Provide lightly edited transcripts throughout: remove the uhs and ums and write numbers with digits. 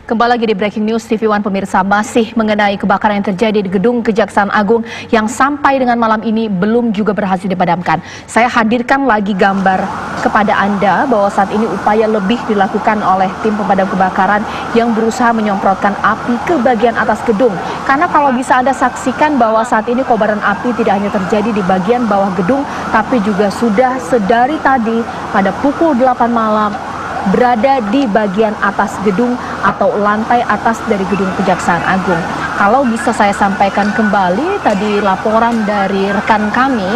Kembali lagi di Breaking News TV One pemirsa, masih mengenai kebakaran yang terjadi di gedung Kejaksaan Agung yang sampai dengan malam ini belum juga berhasil dipadamkan. Saya hadirkan lagi gambar kepada Anda bahwa saat ini upaya lebih dilakukan oleh tim pemadam kebakaran yang berusaha menyemprotkan api ke bagian atas gedung. Karena kalau bisa Anda saksikan bahwa saat ini kobaran api tidak hanya terjadi di bagian bawah gedung, tapi juga sudah sedari tadi pada pukul 8 malam berada di bagian atas gedung atau lantai atas dari gedung Kejaksaan Agung. Kalau bisa saya sampaikan kembali tadi laporan dari rekan kami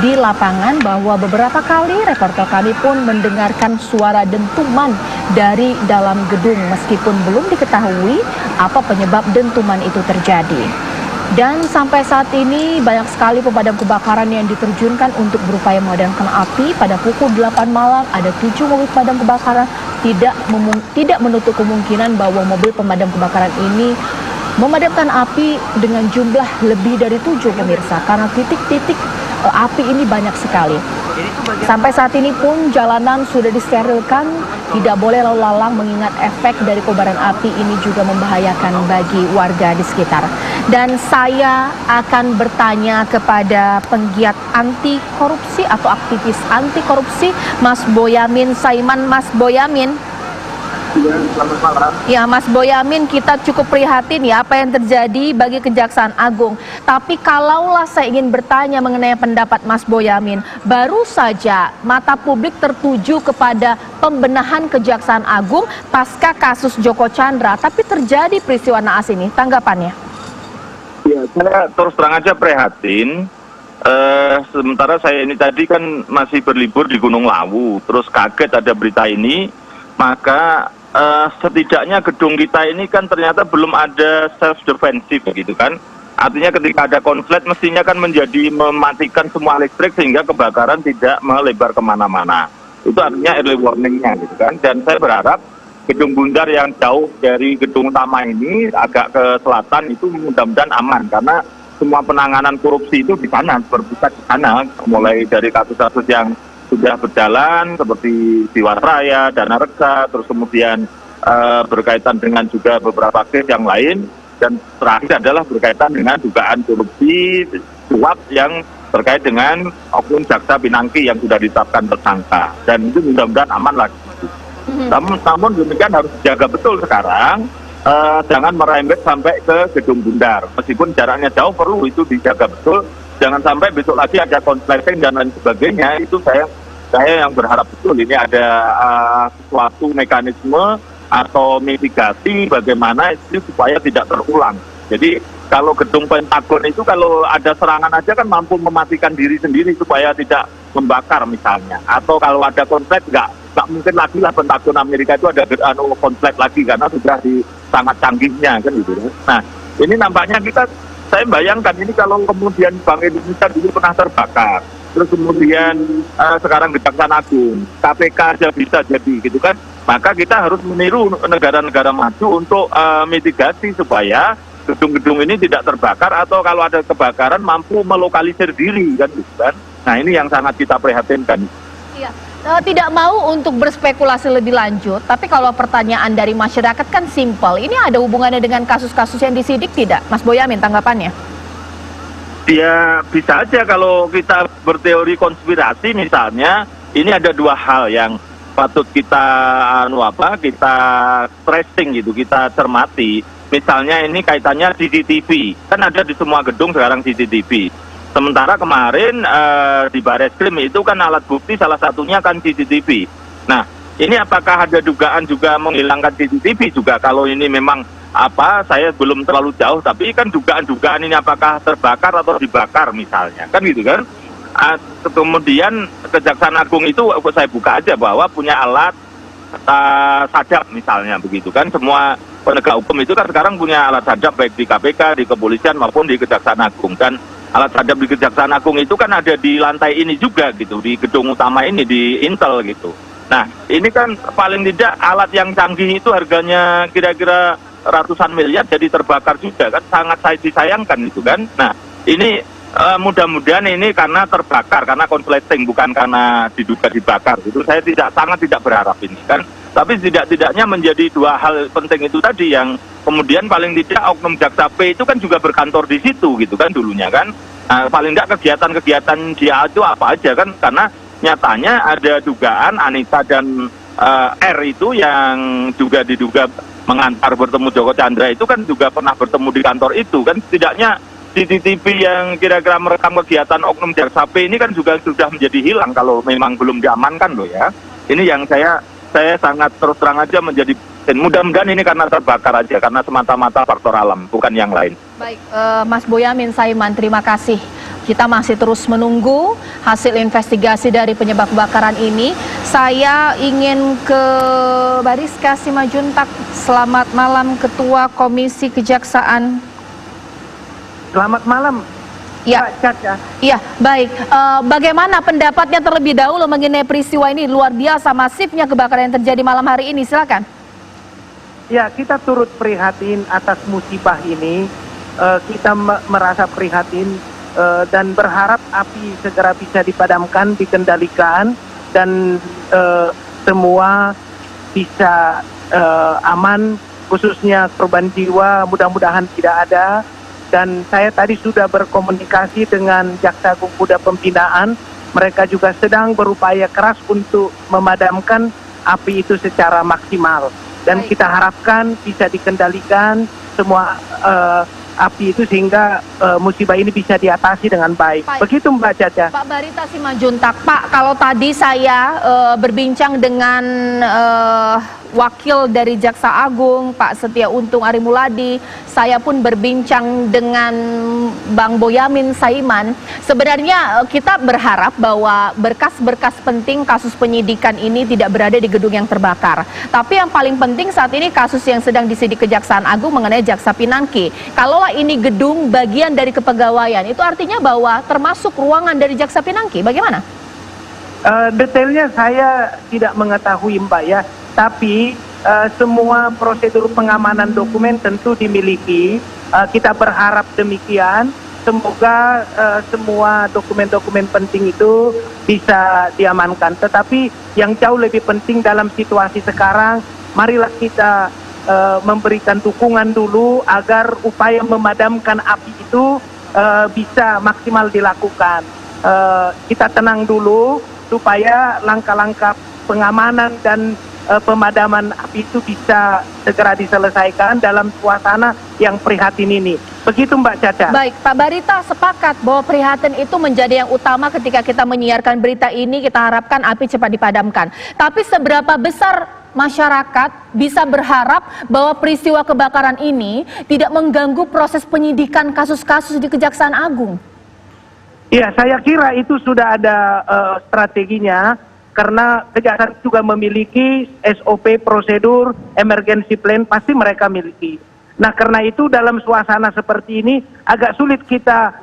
di lapangan bahwa beberapa kali reporter kami pun mendengarkan suara dentuman dari dalam gedung meskipun belum diketahui apa penyebab dentuman itu terjadi. Dan sampai saat ini banyak sekali pemadam kebakaran yang diterjunkan untuk berupaya memadamkan api. Pada pukul 8 malam ada 7 mobil pemadam kebakaran, tidak menutup kemungkinan bahwa mobil pemadam kebakaran ini memadamkan api dengan jumlah lebih dari 7 pemirsa, karena titik-titik api ini banyak sekali. Sampai saat ini pun jalanan sudah disterilkan, tidak boleh lalu lalang mengingat efek dari kobaran api ini juga membahayakan bagi warga di sekitar. Dan saya akan bertanya kepada penggiat anti korupsi atau aktivis anti korupsi, Mas Boyamin Saiman. Mas Boyamin. Ya, selamat malam. Ya, Mas Boyamin, kita cukup prihatin ya apa yang terjadi bagi Kejaksaan Agung. Tapi kalaulah saya ingin bertanya mengenai pendapat Mas Boyamin, baru saja mata publik tertuju kepada pembenahan Kejaksaan Agung pasca kasus Joko Chandra, tapi terjadi peristiwa naas ini. Tanggapannya? Ya, saya terus terang aja prihatin. Sementara saya ini tadi kan masih berlibur di Gunung Lawu, terus kaget ada berita ini, maka setidaknya gedung kita ini kan ternyata belum ada self defensive gitu kan. Artinya ketika ada konflik mestinya kan menjadi mematikan semua listrik sehingga kebakaran tidak melebar kemana-mana. Itu artinya early warningnya gitu kan. Dan saya berharap gedung bundar yang jauh dari gedung utama ini agak ke selatan itu mudah-mudahan aman, karena semua penanganan korupsi itu di sana, berpusat di sana, mulai dari kasus-kasus yang sudah berjalan seperti Jiwasraya, Dana Reksa, terus kemudian berkaitan dengan juga beberapa case yang lain, dan terakhir adalah berkaitan dengan dugaan korupsi suap yang terkait dengan oknum Jaksa Pinangki yang sudah ditetapkan tersangka, dan itu mudah-mudahan aman lagi. Namun demikian harus dijaga betul sekarang, jangan merembet sampai ke gedung bundar, meskipun jaraknya jauh perlu itu dijaga betul. Jangan sampai besok lagi ada konsleting dan lain sebagainya. Itu saya yang berharap betul ini ada suatu mekanisme atau mitigasi bagaimana itu supaya tidak terulang. Jadi kalau gedung Pentagon itu kalau ada serangan aja kan mampu mematikan diri sendiri supaya tidak membakar misalnya. Atau kalau ada konslet nggak mungkin lagi lah Pentagon Amerika itu ada konslet lagi karena sudah di sangat canggihnya kan gitu. Nah ini nampaknya saya bayangkan ini kalau kemudian Bank Indonesia dulu pernah terbakar, terus kemudian sekarang Kejaksaan Agung, KPK aja bisa jadi gitu kan, maka kita harus meniru negara-negara maju untuk mitigasi supaya gedung-gedung ini tidak terbakar, atau kalau ada kebakaran mampu melokalisir diri kan gitu kan. Nah ini yang sangat kita prihatinkan. Iya. Tidak mau untuk berspekulasi lebih lanjut, tapi kalau pertanyaan dari masyarakat kan simpel, ini ada hubungannya dengan kasus-kasus yang disidik tidak? Mas Boyamin, tanggapannya? Ya bisa aja kalau kita berteori konspirasi misalnya, ini ada dua hal yang patut kita kita tracing gitu, kita cermati. Misalnya ini kaitannya CCTV, kan ada di semua gedung sekarang CCTV. Sementara kemarin di Barreskrim itu kan alat bukti salah satunya kan CCTV. Nah, ini apakah ada dugaan juga menghilangkan CCTV juga? Kalau ini memang saya belum terlalu jauh, tapi kan dugaan-dugaan ini apakah terbakar atau dibakar misalnya, kan gitu kan? Kemudian Kejaksaan Agung itu saya buka aja bahwa punya alat sadap misalnya begitu kan. Semua penegak hukum itu kan sekarang punya alat sadap baik di KPK, di kepolisian maupun di Kejaksaan Agung. Dan alat sadap di Kejaksaan Agung itu kan ada di lantai ini juga gitu, di gedung utama ini, di Intel gitu. Nah ini kan paling tidak alat yang canggih itu harganya kira-kira ratusan miliar jadi terbakar juga kan, sangat disayangkan itu kan. Nah ini mudah-mudahan ini karena terbakar, karena konsleting, bukan karena diduga dibakar gitu. Saya sangat tidak berharap ini kan. Tapi tidak-tidaknya menjadi dua hal penting itu tadi yang kemudian paling tidak oknum Jaksa P itu kan juga berkantor di situ gitu kan dulunya kan. Nah, paling tidak kegiatan-kegiatan dia itu apa aja kan, karena nyatanya ada dugaan Anita dan R itu yang juga diduga mengantar bertemu Joko Chandra itu kan juga pernah bertemu di kantor itu kan. Setidaknya CCTV yang kira-kira merekam kegiatan oknum Jaksa P ini kan juga sudah menjadi hilang kalau memang belum diamankan loh ya. Ini yang saya sangat terus terang aja menjadi, mudah-mudahan ini karena terbakar aja, karena semata-mata faktor alam, bukan yang lain. Baik, Mas Boyamin Saiman, terima kasih. Kita masih terus menunggu hasil investigasi dari penyebab kebakaran ini. Saya ingin ke Bariska Simajuntak. Selamat malam, Ketua Komisi Kejaksaan. Selamat malam, Ya, Caca. iya, baik. Bagaimana pendapatnya terlebih dahulu mengenai peristiwa ini? Luar biasa masifnya kebakaran yang terjadi malam hari ini. Silakan. Ya, kita turut prihatin atas musibah ini. Kita merasa prihatin dan berharap api segera bisa dipadamkan, dikendalikan, dan semua bisa aman, khususnya korban jiwa mudah-mudahan tidak ada. Dan saya tadi sudah berkomunikasi dengan Jaksa Agung Muda Pembinaan. Mereka juga sedang berupaya keras untuk memadamkan api itu secara maksimal. Dan kita harapkan bisa dikendalikan semua api itu sehingga musibah ini bisa diatasi dengan baik. Begitu Mbak Caca. Pak Barita Simajuntak, Pak, kalau tadi saya berbincang dengan wakil dari Jaksa Agung, Pak Setia Untung Arimuladi, saya pun berbincang dengan Bang Boyamin Saiman. Sebenarnya kita berharap bahwa berkas-berkas penting kasus penyidikan ini tidak berada di gedung yang terbakar. Tapi yang paling penting saat ini kasus yang sedang disidik Kejaksaan Agung mengenai Jaksa Pinangki. Kalaulah ini gedung bagian dari kepegawaian, itu artinya bahwa termasuk ruangan dari Jaksa Pinangki. Bagaimana? Detailnya saya tidak mengetahui Mbak ya. Tapi semua prosedur pengamanan dokumen tentu dimiliki. Kita berharap demikian. Semoga semua dokumen-dokumen penting itu bisa diamankan. Tetapi yang jauh lebih penting dalam situasi sekarang, marilah kita memberikan dukungan dulu agar upaya memadamkan api itu bisa maksimal dilakukan. Kita tenang dulu supaya langkah-langkah pengamanan dan pemadaman api itu bisa segera diselesaikan dalam suasana yang prihatin ini. Begitu Mbak Caca. Baik, Pak Barita sepakat bahwa prihatin itu menjadi yang utama ketika kita menyiarkan berita ini. Kita harapkan api cepat dipadamkan. Tapi seberapa besar masyarakat bisa berharap bahwa peristiwa kebakaran ini tidak mengganggu proses penyidikan kasus-kasus di Kejaksaan Agung? Ya, saya kira itu sudah ada strateginya. Karena Kejaksaan juga memiliki SOP, prosedur, emergency plan, pasti mereka miliki. Nah, karena itu dalam suasana seperti ini agak sulit kita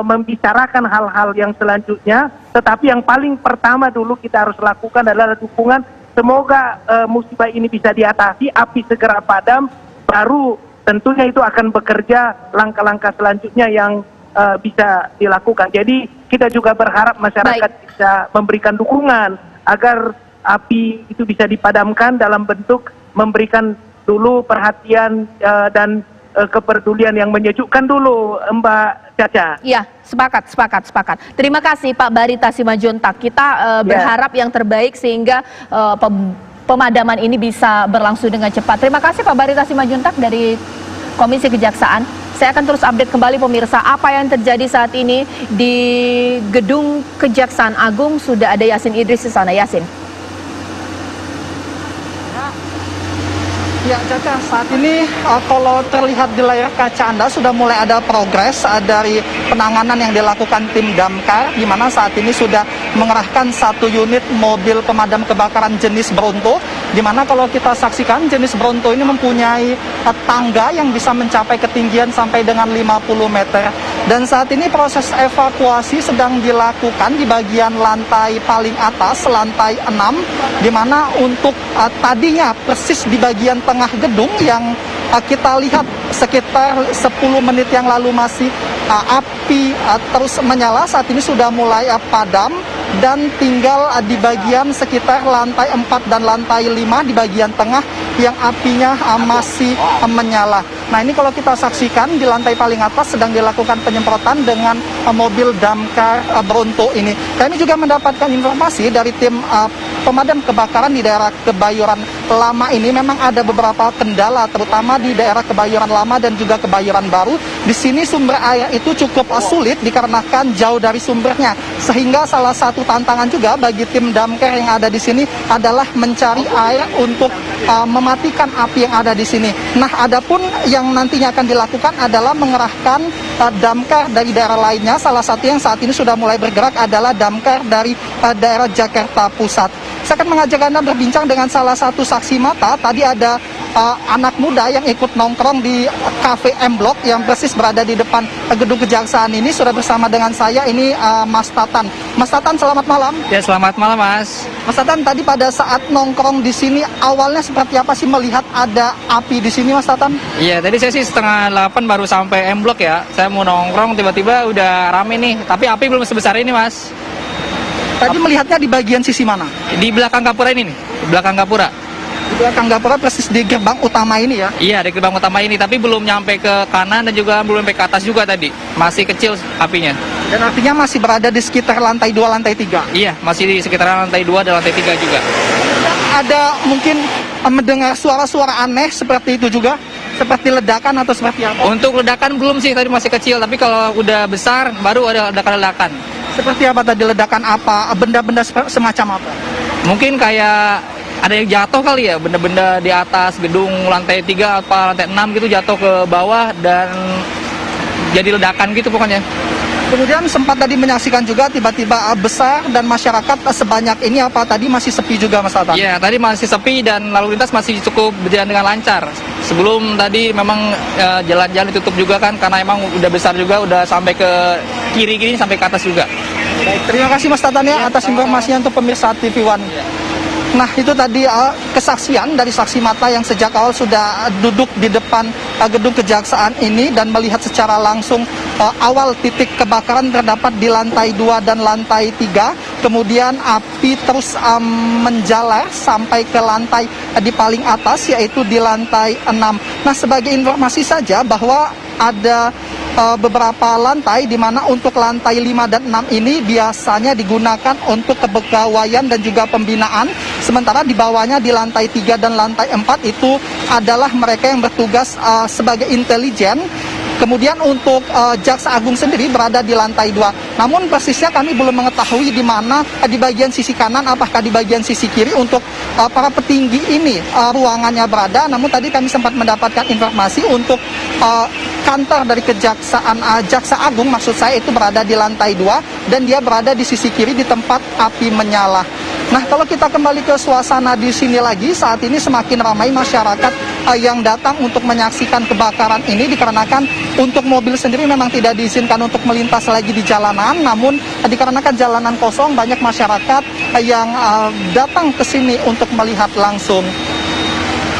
membicarakan hal-hal yang selanjutnya. Tetapi yang paling pertama dulu kita harus lakukan adalah dukungan. Semoga musibah ini bisa diatasi, api segera padam, baru tentunya itu akan bekerja langkah-langkah selanjutnya yang bisa dilakukan. Jadi kita juga berharap masyarakat bisa memberikan dukungan agar api itu bisa dipadamkan dalam bentuk memberikan dulu perhatian dan kepedulian yang menyejukkan dulu, Mbak Caca. Iya, sepakat. Terima kasih Pak Barita Simajuntak. Kita berharap yang terbaik sehingga pemadaman ini bisa berlangsung dengan cepat. Terima kasih Pak Barita Simajuntak dari Komisi Kejaksaan. Saya akan terus update kembali pemirsa apa yang terjadi saat ini di gedung Kejaksaan Agung. Sudah ada Yasin Idris di sana. Yasin. Ya Caca, saat ini kalau terlihat di layar kaca Anda sudah mulai ada progres dari penanganan yang dilakukan tim damkar, di mana saat ini sudah mengerahkan satu unit mobil pemadam kebakaran jenis Bronto, di mana kalau kita saksikan jenis Bronto ini mempunyai tangga yang bisa mencapai ketinggian sampai dengan 50 meter. Dan saat ini proses evakuasi sedang dilakukan di bagian lantai paling atas, lantai 6, di mana untuk tadinya persis di bagian tengah gedung yang kita lihat sekitar 10 menit yang lalu masih api terus menyala, saat ini sudah mulai padam dan tinggal di bagian sekitar lantai 4 dan lantai 5 di bagian tengah yang apinya masih menyala. Nah, ini kalau kita saksikan di lantai paling atas sedang dilakukan penyemprotan dengan mobil damkar Bronto ini. Kami juga mendapatkan informasi dari tim pemadam kebakaran di daerah Kebayoran Lama ini memang ada beberapa kendala, terutama di daerah Kebayoran Lama dan juga Kebayoran Baru. Di sini sumber air itu cukup sulit dikarenakan jauh dari sumbernya, sehingga salah satu tantangan juga bagi tim damkar yang ada di sini adalah mencari air untuk mematikan api yang ada di sini. Nah, adapun yang nantinya akan dilakukan adalah mengerahkan damkar dari daerah lainnya. Salah satu yang saat ini sudah mulai bergerak adalah damkar dari daerah Jakarta Pusat. Saya akan mengajak Anda berbincang dengan salah satu saksi mata. Tadi ada anak muda yang ikut nongkrong di Cafe M Block yang persis berada di depan gedung kejaksaan ini. Sudah bersama dengan saya ini Mas Tatan. Mas Tatan, selamat malam. Ya, selamat malam, Mas. Mas Tatan, tadi pada saat nongkrong di sini awalnya seperti apa sih melihat ada api di sini, Mas Tatan? Iya, tadi saya sih setengah 8 baru sampai M Block ya. Saya mau nongkrong, tiba-tiba udah rame nih. Tapi api belum sebesar ini, Mas. Tadi melihatnya di bagian sisi mana? Di belakang Gapura ini nih, di belakang Gapura. Di belakang Gapura persis di gerbang utama ini ya? Iya, di gerbang utama ini, tapi belum nyampe ke kanan dan juga belum sampai ke atas juga tadi. Masih kecil apinya. Dan artinya masih berada di sekitar lantai 2, lantai 3? Iya, masih di sekitaran lantai 2 dan lantai 3 juga. Ada mungkin mendengar suara-suara aneh seperti itu juga? Seperti ledakan atau seperti apa? Untuk ledakan belum sih, tadi masih kecil. Tapi kalau udah besar, baru ada ledakan-ledakan. Seperti apa tadi, ledakan apa? Benda-benda semacam apa? Mungkin kayak ada yang jatuh kali ya, benda-benda di atas gedung lantai 3 atau lantai 6 gitu jatuh ke bawah dan jadi ledakan gitu pokoknya. Kemudian sempat tadi menyaksikan juga tiba-tiba besar dan masyarakat sebanyak ini apa tadi masih sepi juga, Mas Tatan? Iya, tadi masih sepi dan lalu lintas masih cukup berjalan dengan lancar. Sebelum tadi memang jalan-jalan ditutup juga kan karena emang udah besar juga, udah sampai ke kiri-kiri sampai ke atas juga. Baik, terima kasih Mas Tatan ya atas informasinya untuk pemirsa TV One. Nah, itu tadi kesaksian dari saksi mata yang sejak awal sudah duduk di depan gedung kejaksaan ini dan melihat secara langsung awal titik kebakaran terdapat di lantai 2 dan lantai 3. Kemudian api terus menjalar sampai ke lantai di paling atas, yaitu di lantai 6. Nah, sebagai informasi saja bahwa ada beberapa lantai di mana untuk lantai 5 dan 6 ini biasanya digunakan untuk kepegawaian dan juga pembinaan, sementara di bawahnya di lantai 3 dan lantai 4 itu adalah mereka yang bertugas sebagai intelijen. Kemudian untuk Jaksa Agung sendiri berada di lantai 2. Namun persisnya kami belum mengetahui di mana, di bagian sisi kanan, apakah di bagian sisi kiri untuk para petinggi ini ruangannya berada. Namun tadi kami sempat mendapatkan informasi untuk kantor dari Kejaksaan Jaksa Agung, maksud saya itu berada di lantai 2 dan dia berada di sisi kiri di tempat api menyala. Nah, kalau kita kembali ke suasana di sini lagi, saat ini semakin ramai masyarakat yang datang untuk menyaksikan kebakaran ini dikarenakan untuk mobil sendiri memang tidak diizinkan untuk melintas lagi di jalanan, namun dikarenakan jalanan kosong banyak masyarakat yang datang ke sini untuk melihat langsung.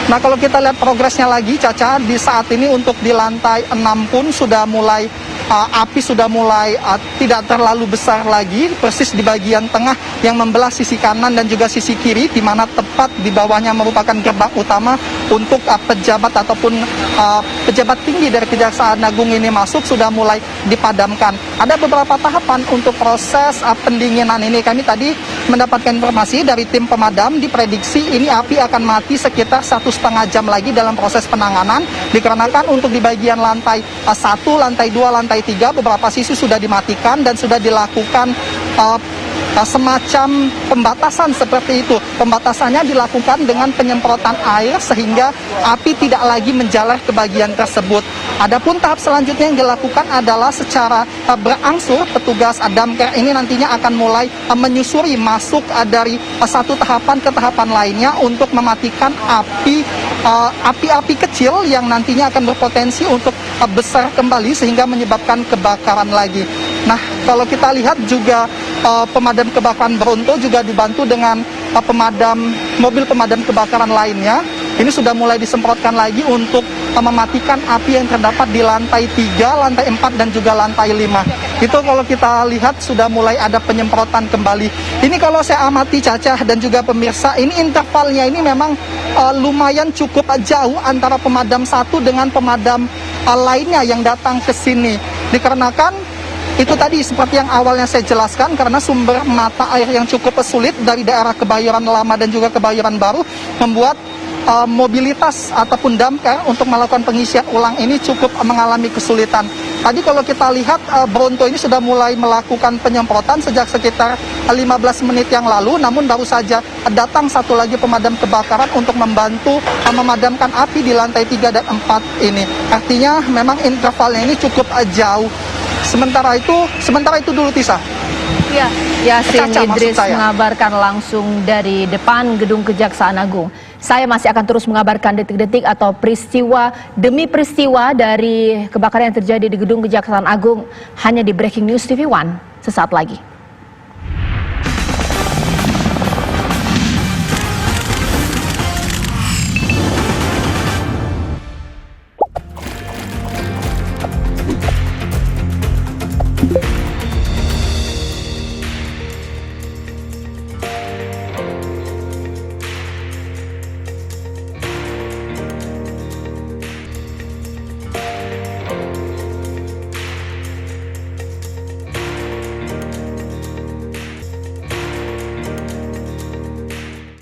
Nah, kalau kita lihat progresnya lagi, Caca, di saat ini untuk di lantai 6 pun sudah mulai api sudah mulai tidak terlalu besar lagi, persis di bagian tengah yang membelah sisi kanan dan juga sisi kiri, di mana tepat di bawahnya merupakan gerbang utama untuk pejabat ataupun pejabat tinggi dari Kejaksaan Agung ini masuk, sudah mulai dipadamkan. Ada beberapa tahapan untuk proses pendinginan ini. Kami tadi mendapatkan informasi dari tim pemadam, diprediksi ini api akan mati sekitar 1,5 jam lagi dalam proses penanganan, dikarenakan untuk di bagian lantai 1, lantai 2, lantai 3 beberapa sisi sudah dimatikan dan sudah dilakukan semacam pembatasan seperti itu. Pembatasannya dilakukan dengan penyemprotan air sehingga api tidak lagi menjalar ke bagian tersebut. Adapun tahap selanjutnya yang dilakukan adalah secara berangsur petugas damkar ini nantinya akan mulai menyusuri masuk dari satu tahapan ke tahapan lainnya untuk mematikan api-api kecil yang nantinya akan berpotensi untuk besar kembali sehingga menyebabkan kebakaran lagi. Nah, kalau kita lihat juga pemadam kebakaran Bronto juga dibantu dengan mobil pemadam kebakaran lainnya. Ini sudah mulai disemprotkan lagi untuk mematikan api yang terdapat di lantai 3, lantai 4, dan juga lantai 5. Itu kalau kita lihat sudah mulai ada penyemprotan kembali. Ini kalau saya amati Caca dan juga pemirsa, ini intervalnya ini memang lumayan cukup jauh antara pemadam satu dengan pemadam lainnya yang datang ke sini. Dikarenakan itu tadi seperti yang awalnya saya jelaskan, karena sumber mata air yang cukup sulit dari daerah Kebayoran Lama dan juga Kebayoran Baru membuat mobilitas ataupun damkar untuk melakukan pengisian ulang ini cukup mengalami kesulitan. Tadi kalau kita lihat Bronto ini sudah mulai melakukan penyemprotan sejak sekitar 15 menit yang lalu, namun baru saja datang satu lagi pemadam kebakaran untuk membantu memadamkan api di lantai 3 dan 4 ini. Artinya memang intervalnya ini cukup jauh. Sementara itu dulu Tisa. Ya, Yasin Caca, maksud Idris saya. mengabarkan langsung dari depan Gedung Kejaksaan Agung. Saya masih akan terus mengabarkan detik-detik atau peristiwa demi peristiwa dari kebakaran yang terjadi di Gedung Kejaksaan Agung hanya di Breaking News TV One sesaat lagi.